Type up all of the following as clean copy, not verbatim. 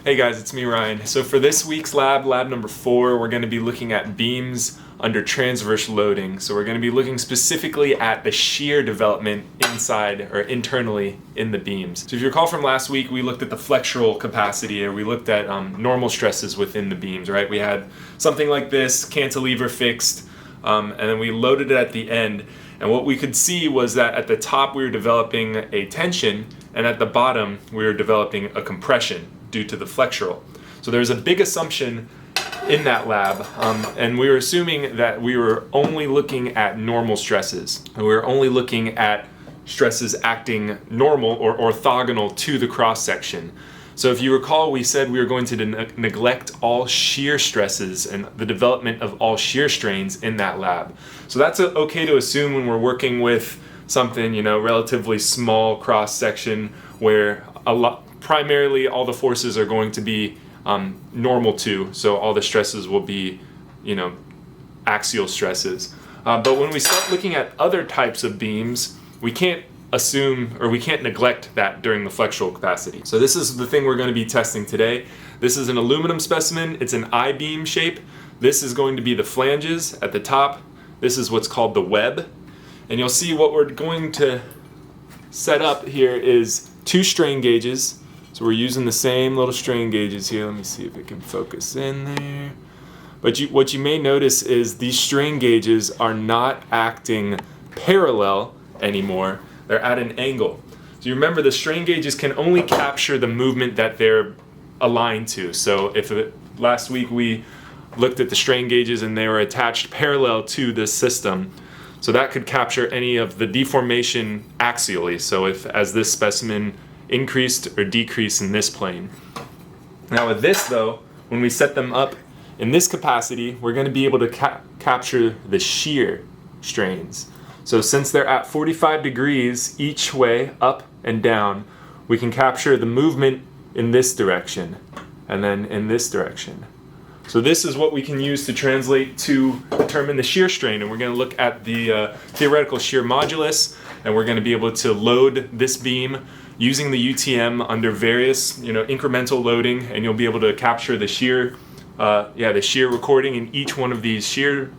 Hey guys, it's me Ryan. So for this week's lab number 4, we're going to be looking at beams under transverse loading. So we're going to be looking specifically at the shear development inside or internally in the beams. So if you recall from last week, we looked at the flexural capacity, or we looked at normal stresses within the beams, right? We had something like this, cantilever fixed, and then we loaded it at the end. And what we could see was that at the top we were developing a tension, and at the bottom we were developing a compression due to the flexural. So there's a big assumption in that lab, and we were assuming that we were only looking at normal stresses, and we were only looking at stresses acting normal or orthogonal to the cross section. So if you recall, we said we were going to neglect all shear stresses and the development of all shear strains in that lab. So that's okay to assume when we're working with something, relatively small cross section where primarily all the forces are going to be normal to, so all the stresses will be, axial stresses. But when we start looking at other types of beams, we can't assume, or we can't neglect that during the flexural capacity. So this is the thing we're going to be testing today. This is an aluminum specimen. It's an I-beam shape. This is going to be the flanges at the top. This is what's called the web. And you'll see what we're going to set up here is 2 strain gauges. So we're using the same little strain gauges here. Let me see if it can focus in there. But what you may notice is these strain gauges are not acting parallel anymore. They're at an angle. So you remember the strain gauges can only capture the movement that they're aligned to. So last week we looked at the strain gauges and they were attached parallel to this system. So that could capture any of the deformation axially. So as this specimen increased or decreased in this plane. Now with this though, when we set them up in this capacity, we're going to be able to capture the shear strains. So since they're at 45 degrees each way, up and down, we can capture the movement in this direction and then in this direction. So this is what we can use to translate to determine the shear strain, and we're going to look at the theoretical shear modulus, and we're going to be able to load this beam using the UTM under various incremental loading, and you'll be able to capture the shear recording in each one of these shear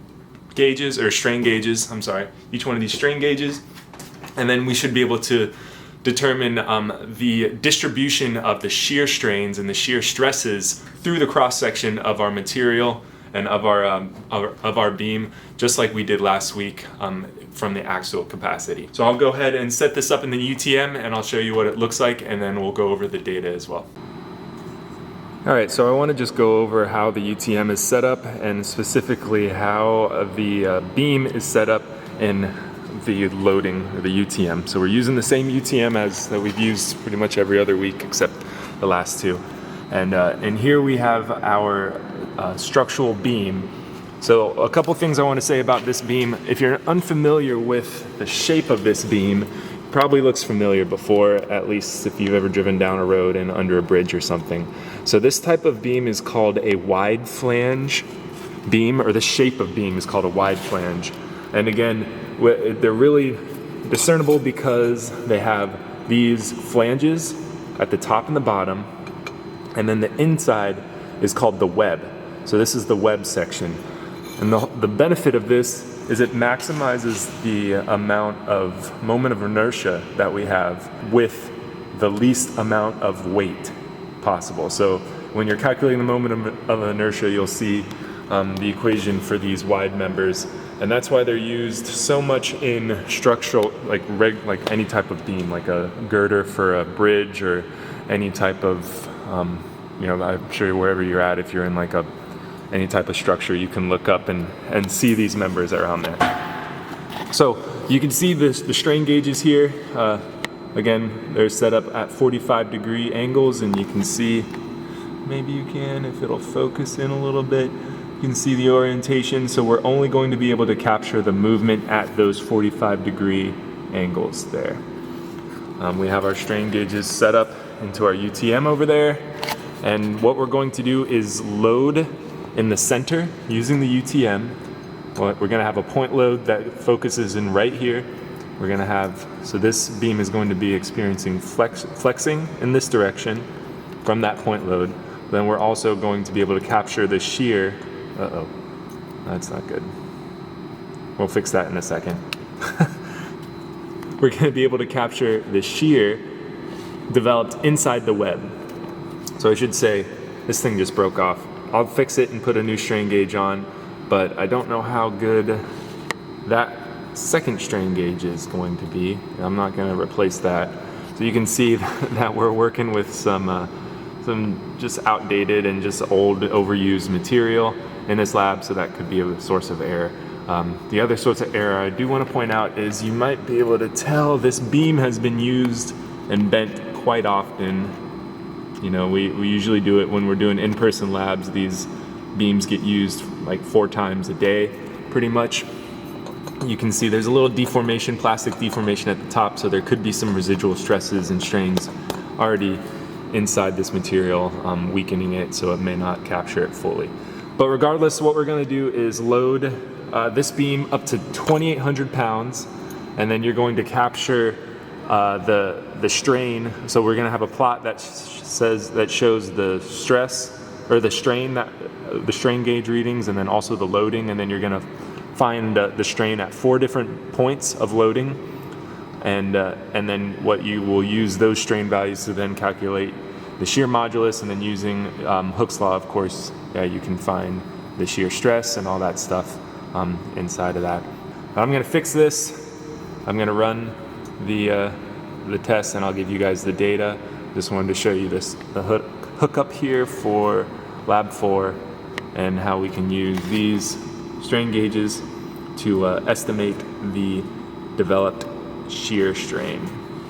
gauges, or strain gauges, each one of these strain gauges, and then we should be able to determine the distribution of the shear strains and the shear stresses through the cross section of our material and of our beam, just like we did last week from the axial capacity. So I'll go ahead and set this up in the UTM and I'll show you what it looks like, and then we'll go over the data as well. Alright, so I want to just go over how the UTM is set up, and specifically how the beam is set up in the loading, or the UTM. So we're using the same UTM as that we've used pretty much every other week except the last 2. And here we have our structural beam. So a couple things I want to say about this beam. If you're unfamiliar with the shape of this beam, probably looks familiar before, at least if you've ever driven down a road and under a bridge or something. So this type of beam is called a wide flange beam, or the shape of beam is called a wide flange. And again, they're really discernible because they have these flanges at the top and the bottom, and then the inside is called the web. So this is the web section. And the benefit of this is it maximizes the amount of moment of inertia that we have with the least amount of weight possible. So when you're calculating the moment of inertia, you'll see the equation for these wide members, and that's why they're used so much in structural, like any type of beam, like a girder for a bridge, or any type of, I'm sure wherever you're at, if you're in any type of structure, you can look up and see these members around there. So you can see the strain gauges here. Again, they're set up at 45 degree angles, and you can see, maybe you can, if it'll focus in a little bit, you can see the orientation. So we're only going to be able to capture the movement at those 45 degree angles there. We have our strain gauges set up into our UTM over there, and what we're going to do is load in the center using the UTM. We're going to have a point load that focuses in right here. We're going to have, so this beam is going to be experiencing flexing in this direction from that point load. then we're also going to be able to capture the shear. Uh-oh, that's not good. We'll fix that in a second. We're going to be able to capture the shear developed inside the web. So I should say, this thing just broke off. I'll fix it and put a new strain gauge on, but I don't know how good that second strain gauge is going to be. I'm not going to replace that. So you can see that we're working with some just outdated and just old overused material in this lab, so that could be a source of error. The other source of error I do want to point out is you might be able to tell this beam has been used and bent quite often. You know, we usually do it when we're doing in-person labs. These beams get used like 4 times a day, pretty much. You can see there's a little deformation, plastic deformation at the top, so there could be some residual stresses and strains already inside this material, weakening it so it may not capture it fully. But regardless, what we're going to do is load this beam up to 2,800 pounds, and then you're going to capture the strain. So we're going to have a plot that shows the stress or the strain gauge readings, and then also the loading, and then you're going to find the strain at 4 different points of loading, and then what you will use those strain values to then calculate the shear modulus, and then using Hooke's law, of course, you can find the shear stress and all that stuff inside of that. But I'm going to fix this. I'm going to run the test, and I'll give you guys the data. Just wanted to show you the hookup here for Lab 4 and how we can use these strain gauges to estimate the developed shear strain.